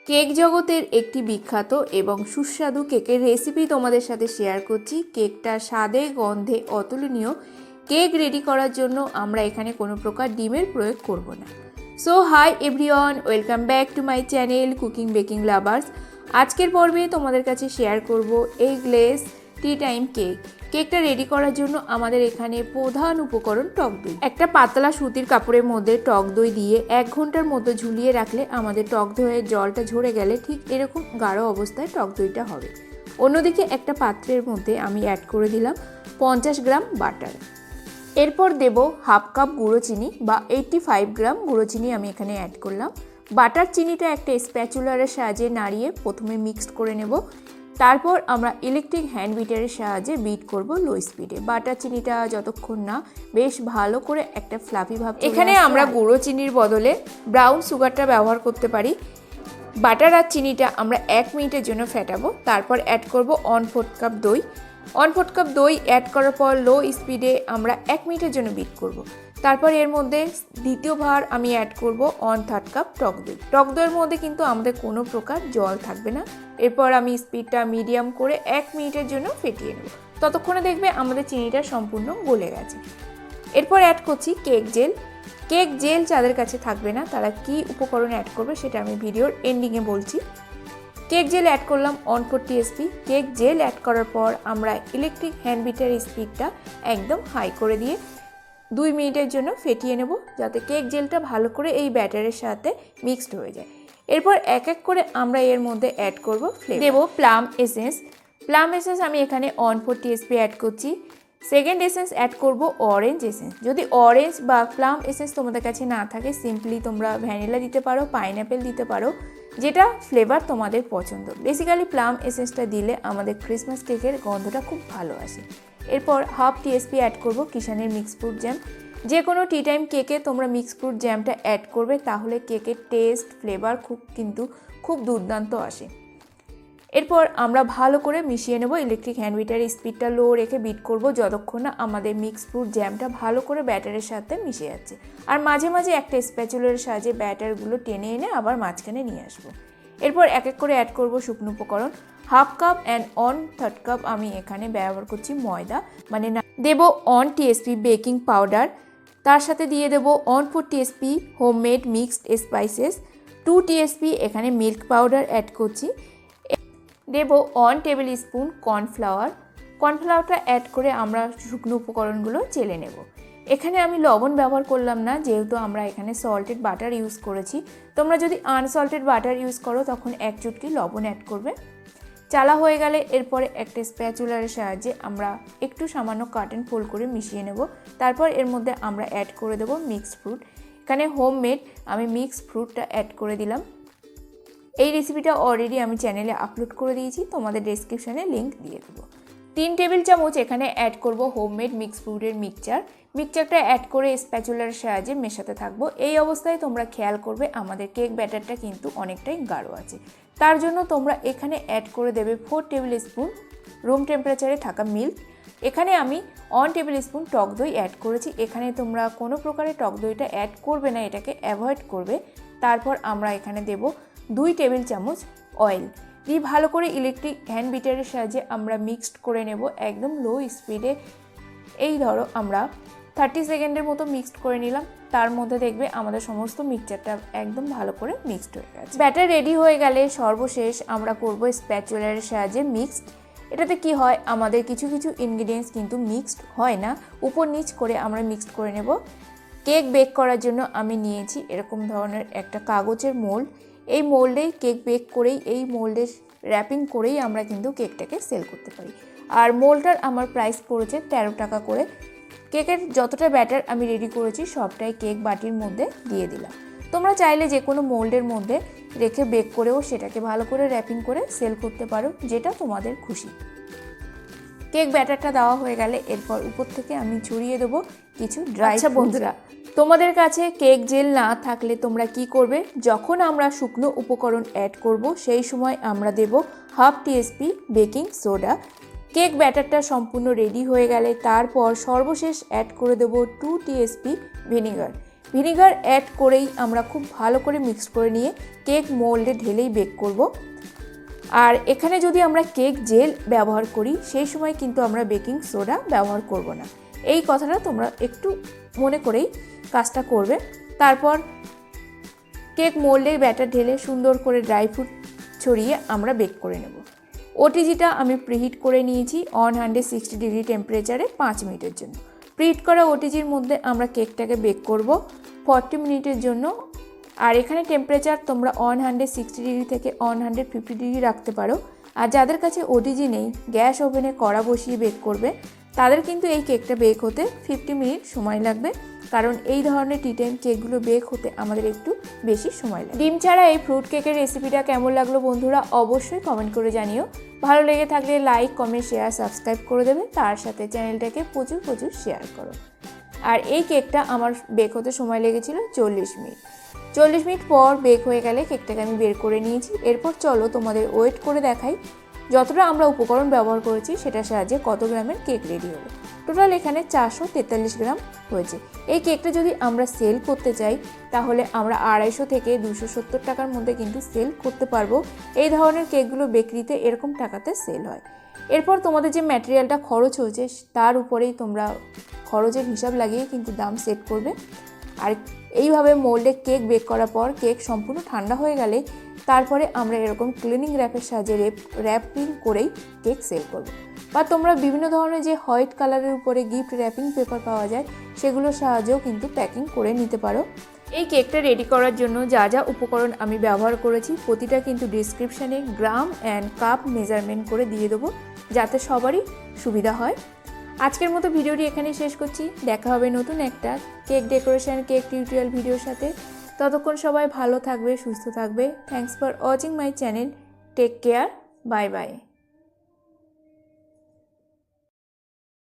Cake জগতের একটি বিখ্যাত এবং সুস্বাদু কেকের রেসিপি তোমাদের সাথে শেয়ার করছি। কেকটা স্বাদে গন্ধে অতুলনীয়। কেক রেডি করার জন্য আমরা এখানে কোনো প্রকার ডিমের প্রয়োগ করব না। So hi everyone, welcome back to my channel cooking baking lovers. আজকের পর্বে তোমাদের কাছে শেয়ার করব এগলেস টি টাইম কেক। কেকটা রেডি করার জন্য আমাদের এখানে প্রধান উপকরণ টক দই। একটা পাতলা সুতির কাপড়ের মধ্যে টক দই দিয়ে 1 ঘন্টার মতো ঝুলিয়ে রাখলে আমাদের টক দইয়ের জলটা ঝরে গেলে ঠিক এরকম গাঢ় অবস্থায় টক দইটা হবে। অন্যদিকে একটা পাত্রের মধ্যে আমি অ্যাড করে দিলাম 50 গ্রাম বাটার। এরপর দেব হাফ কাপ গুঁড়ো চিনি বা 85 গ্রাম গুঁড়ো চিনি আমি এখানে অ্যাড করলাম। বাটার চিনিটা একটা স্প্যাচুলারের সাহায্যে নাড়িয়ে প্রথমে মিক্সড করে নেব। তারপর আমরা ইলেকট্রিক হ্যান্ড বিটারের সাহায্যে বিট করব লো স্পিডে। বাটার চিনিটা যতক্ষণ না বেশ ভালো করে একটা ফ্লাফি ভাব। এখানে আমরা গুঁড়ো চিনির বদলে ব্রাউন সুগারটা ব্যবহার করতে পারি। বাটার আর চিনিটা আমরা 1 মিনিটের জন্য ফেটাবো। তারপর অ্যাড করব 1/4 কাপ দই। 1/4 কাপ দই অ্যাড করার পর লো স্পিডে আমরা 1 মিনিটের জন্য বিট করব। তারপর এর মধ্যে দ্বিতীয়বার আমি অ্যাড করব 1/3 কাপ টক দই। টক দইয়ের মধ্যে কিন্তু আমাদের কোনো প্রকার জল থাকবে না। এরপর আমি স্পিডটা মিডিয়াম করে 1 মিনিটের জন্য ফেটিয়ে নেব। ততক্ষণে দেখবে আমাদের চিনিটা সম্পূর্ণ গলে গেছে। এরপর অ্যাড করছি কেক জেল। কেক জেল যাদের কাছে থাকবে না তারা কি উপকরণ অ্যাড করবে সেটা আমি ভিডিওর এন্ডিংয়ে বলছি। কেক জেল অ্যাড করলাম 1/4 টিএসপি। কেক জেল অ্যাড করার পর আমরা ইলেকট্রিক হ্যান্ড বিটার স্পিডটা একদম হাই করে দিয়ে 2 মিনিটের জন্য ফেটিয়ে নেব, যাতে কেক জেলটা ভালো করে এই ব্যাটারের সাথে মিক্সড হয়ে যায়। এরপর এক এক করে আমরা এর মধ্যে অ্যাড করব ফ্লেভার। দেব প্লাম এসেন্স। প্লাম এসেন্স আমি এখানে 1/4 টিএসপি অ্যাড করছি। সেকেন্ড এসেন্স অ্যাড করব অরেঞ্জ এসেন্স। যদি অরেঞ্জ বা প্লাম এসেন্স তোমাদের কাছে না থাকে সিম্পলি তোমরা ভ্যানিলা দিতে পারো, পাইনঅ্যাপেল দিতে পারো, যেটা ফ্লেভার তোমাদের পছন্দ। বেসিক্যালি প্লাম এসেন্সটা দিলে আমাদের ক্রিসমাস কেকের গন্ধটা খুব ভালো আসে। এরপর হাফ টিএসপি অ্যাড করব কিষানের মিক্স ফ্রুট জ্যাম। যে কোনো টি টাইম কেকে তোমরা মিক্স ফ্রুট জ্যামটা অ্যাড করবে, তাহলে কেকের টেস্ট ফ্লেভার খুব দুর্দান্ত আসে। এরপর আমরা ভালো করে মিশিয়ে নেব। ইলেকট্রিক হ্যান্ড বিটারের স্পিডটা লো রেখে বিট করব যতক্ষণ না আমাদের মিক্স ফ্রুট জ্যামটা ভালো করে ব্যাটারের সাথে মিশে যাচ্ছে। আর মাঝে মাঝে একটা স্প্যাচুলারের সাহায্যে ব্যাটারগুলো টেনে এনে আবার মাঝখানে নিয়ে আসবো। এরপর এক এক করে অ্যাড করব শুকনো উপকরণ। হাফ কাপ অ্যান্ড 1/3 কাপ আমি এখানে ব্যবহার করছি ময়দা, মানে না দেব 1 টিএসপি বেকিং পাউডার। তার সাথে দিয়ে দেব 1/4 TSP homemade mixed spices. 2 TSP এখানে মিল্ক পাউডার অ্যাড করছি। দেব 1 টেবিল স্পুন কর্নফ্লাওয়ার। কর্নফ্লাওয়ারটা অ্যাড করে আমরা শুকনো উপকরণগুলো চেলে নেব। এখানে আমি লবণ ব্যবহার করলাম না, যেহেতু আমরা এখানে সল্টেড বাটার ইউজ করেছি। তোমরা যদি আনসল্টেড বাটার ইউজ করো তখন 1 চুটকি লবণ অ্যাড করবে। চালা হয়ে গেলে এরপরে একটা স্প্যাচুলারের সাহায্যে আমরা একটু সামান্য কাট অ্যান্ড ফোল্ড করে মিশিয়ে নেব। তারপর এর মধ্যে আমরা অ্যাড করে দেব মিক্সড ফ্রুট। এখানে হোমমেড আমি মিক্সড ফ্রুটটা অ্যাড করে দিলাম। এই রেসিপিটা অলরেডি আমি চ্যানেলে আপলোড করে দিয়েছি, তোমাদের ডেসক্রিপশানে লিঙ্ক দিয়ে দেবো। 3 টেবিল চামচ এখানে অ্যাড করব হোমমেড মিক্স ফ্রুটের মিক্সচারটা অ্যাড করে স্প্যাচুলারের সাহায্যে মেশাতে থাকবো। এই অবস্থায় তোমরা খেয়াল করবে আমাদের কেক ব্যাটারটা কিন্তু অনেকটাই গাঢ় আছে। তার জন্য তোমরা এখানে অ্যাড করে দেবে 4 টেবিল স্পুন রুম টেম্পারেচারে থাকা মিল্ক। এখানে আমি 1 টেবিল স্পুন টক দই অ্যাড করেছি। এখানে তোমরা কোনো প্রকারে টক দইটা অ্যাড করবে না, এটাকে অ্যাভয়েড করবে। তারপর আমরা এখানে দেব 2 টেবিল চামচ অয়েল দিয়ে ভালো করে ইলেকট্রিক হ্যান্ড বিটারের সাহায্যে আমরা মিক্সড করে নেব একদম লো স্পিডে। এই ধরো আমরা 30 সেকেন্ডের মতো মিক্সড করে নিলাম। তার মধ্যে দেখবে আমাদের সমস্ত মিক্সচারটা একদম ভালো করে মিক্সড হয়ে গেছে। ব্যাটার রেডি হয়ে গেলে সর্বশেষ আমরা করব স্প্যাচুলারের সাহায্যে মিক্সড। এটাতে কি হয়, আমাদের কিছু কিছু ইনগ্রিডিয়েন্টস কিন্তু মিক্সড হয় না, উপর নিচ করে আমরা মিক্সড করে নেব। কেক বেক করার জন্য আমি নিয়েছি এরকম ধরনের একটা কাগজের মোল্ড। এই মোল্ডেই কেক বেক করেই, এই মোল্ডের র্যাপিং করেই আমরা কিন্তু কেকটাকে সেল করতে পারি। আর মোল্ডটার আমার প্রাইস পড়েছে 13 টাকা করে। কেকের যতটা ব্যাটার আমি রেডি করেছি সবটাই কেক বাটির মধ্যে দিয়ে দিলাম। তোমরা চাইলে যে কোনো মোল্ডের মধ্যে রেখে বেক করেও সেটাকে ভালো করে র্যাপিং করে সেল করতে পারো, যেটা তোমাদের খুশি। কেক ব্যাটারটা দেওয়া হয়ে গেলে এরপর উপর থেকে আমি ছড়িয়ে দেবো কিছু ড্রাই। আচ্ছা বন্ধুরা, তোমাদের কাছে কেক জেল না থাকলে তোমরা কি করবে, যখন আমরা শুকনো উপকরণ অ্যাড করব সেই সময় আমরা দেব half TSP baking soda. Cake ব্যাটারটা সম্পূর্ণ রেডি হয়ে গেলে তারপর সর্বশেষ অ্যাড করে দেব 2 টিএসপি ভিনেগার। ভিনিগার অ্যাড করেই আমরা খুব ভালো করে মিক্স করে নিয়ে কেক মোল্ডে ঢেলেই বেক করব। আর এখানে যদি আমরা কেক জেল ব্যবহার করি সেই সময় কিন্তু আমরা বেকিং সোডা ব্যবহার করব না। এই কথাটা তোমরা একটু মনে করেই কাজটা করবে। তারপর কেক মোল্ডে ব্যাটার ঢেলে সুন্দর করে ড্রাই ফ্রুট ছড়িয়ে আমরা বেক করে নেব। ওটিজিটা আমি প্রিহিট করে নিয়েছি 160 ডিগ্রি টেম্পারেচারে 5 মিনিটের জন্য। প্রিহিট করা ওটিজির মধ্যে আমরা কেকটাকে বেক করব 40 মিনিটের জন্য। আর এখানে টেম্পারেচার তোমরা 160 ডিগ্রি থেকে 150 ডিগ্রি রাখতে পারো। আর যাদের কাছে ওটিজি নেই, গ্যাস ওভেনে কড়া বসিয়ে বেক করবে, তাদের কিন্তু এই কেকটা বেক হতে 50 মিনিট সময় লাগবে, কারণ এই ধরনের টি টাইম কেকগুলো বেক হতে আমাদের একটু বেশি সময় লাগে। ডিম ছাড়া এই ফ্রুট কেকের রেসিপিটা কেমন লাগলো বন্ধুরা অবশ্যই কমেন্ট করে জানিও। ভালো লেগে থাকলে লাইক, কমেন্ট, শেয়ার, সাবস্ক্রাইব করে দেবে। তার সাথে চ্যানেলটাকে প্রচুর শেয়ার করো। আর এই কেকটা আমার বেক হতে সময় লেগেছিল 40 মিনিট। 40 মিনিট পর বেক হয়ে গেলে কেকটাকে আমি বের করে নিয়েছি। এরপর চলো তোমাদের ওয়েট করে দেখাই যতটা আমরা উপকরণ ব্যবহার করেছি সেটার সাহায্যে কত গ্রামের কেক রেডি হলো। টোটাল এখানে 443 গ্রাম হয়েছে। এই কেকটা যদি আমরা সেল করতে চাই তাহলে আমরা 250 থেকে 270 টাকার মধ্যে কিন্তু সেল করতে পারবো। এই ধরনের কেকগুলো বেকারিতে এরকম টাকাতে সেল হয়। এরপর তোমাদের যে ম্যাটেরিয়ালটা খরচ হয়েছে তার উপরেই তোমরা খরচের হিসাব লাগিয়ে কিন্তু দাম সেট করবে। আর এইভাবে মোল্ডে কেক বেক করার পর কেক সম্পূর্ণ ঠান্ডা হয়ে গেলে তারপরে আমরা এরকম ক্লিনিং র্যাপের সাহায্যে র্যাপিং করেই কেক সেল করব। বা তোমরা বিভিন্ন ধরনের যে হোয়াইট কালারের উপরে গিফট র্যাপিং পেপার পাওয়া যায় সেগুলোর সাহায্যেও কিন্তু প্যাকিং করে নিতে পারো। এই কেকটা রেডি করার জন্য যা যা উপকরণ আমি ব্যবহার করেছি প্রতিটা কিন্তু ডিসক্রিপশানে গ্রাম অ্যান্ড কাপ মেজারমেন্ট করে দিয়ে দেবো, যাতে সবারই সুবিধা হয়। আজকের মতো ভিডিওটি এখানেই শেষ করছি। দেখা হবে নতুন একটা কেক ডেকোরেশন, কেক টিউটোরিয়াল ভিডিওর সাথে। ততক্ষণ সবাই ভালো থাকবে, সুস্থ থাকবে। Thanks for watching my channel. Take care. Bye by.